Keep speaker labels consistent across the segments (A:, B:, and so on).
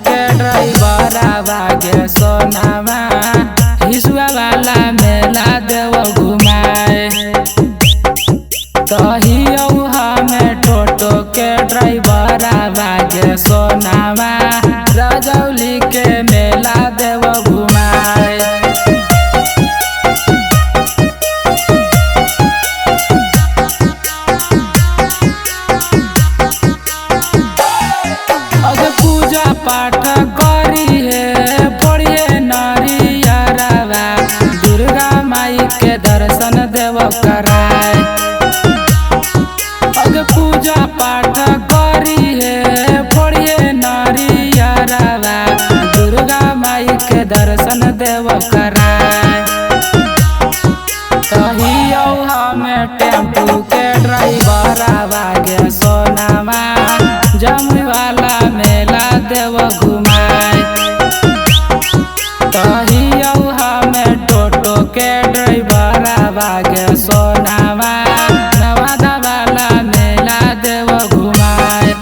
A: के ड्राइवर आवागे सोनावा हिसुआ वाला मेला देव घुमाए। कहियो हमें टोटो के ड्राइवर आवागे सोनावा रजौली के मेला देव घुमाए। पूजा पाठ करी है पढ़िए नरियरवा दुर्गा माई के दर्शन देव कराए। पूजा पाठ करी है पढ़िए नरियरवा दुर्गा माई के दर्शन देव कराए। कहियो हमें टेम्पू के ड्राइवर आवागे सोनावा जमुई वाला मेला देव घुमाए। कहियो हमें टोटो के ड्राइवर आवागे सोनावा नवादा वाला मेला देव घुमाए।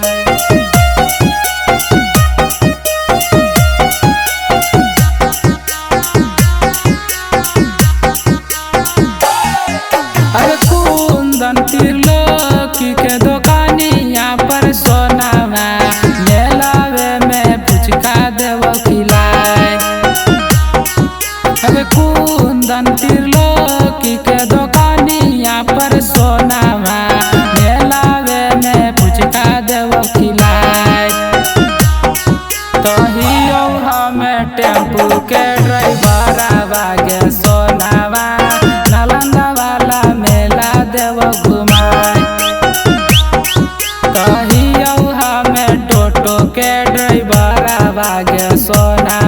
A: अरे कुंदन त्रिलोकी के दुकानिया पर सोनावा मेलावे में पुचका देव खिलाए। अरे कुंदन त्रिलोकी के दुकानिया पर सोनावा मेलावे में पुचका देव खिलाए। कहियो हमें टेम्पू के ड्राइवर आवागे सोनावा नालंदा वाला मेला देव घुमाए। कहियो हमें टोटो के ड्राइवर आवागे सोना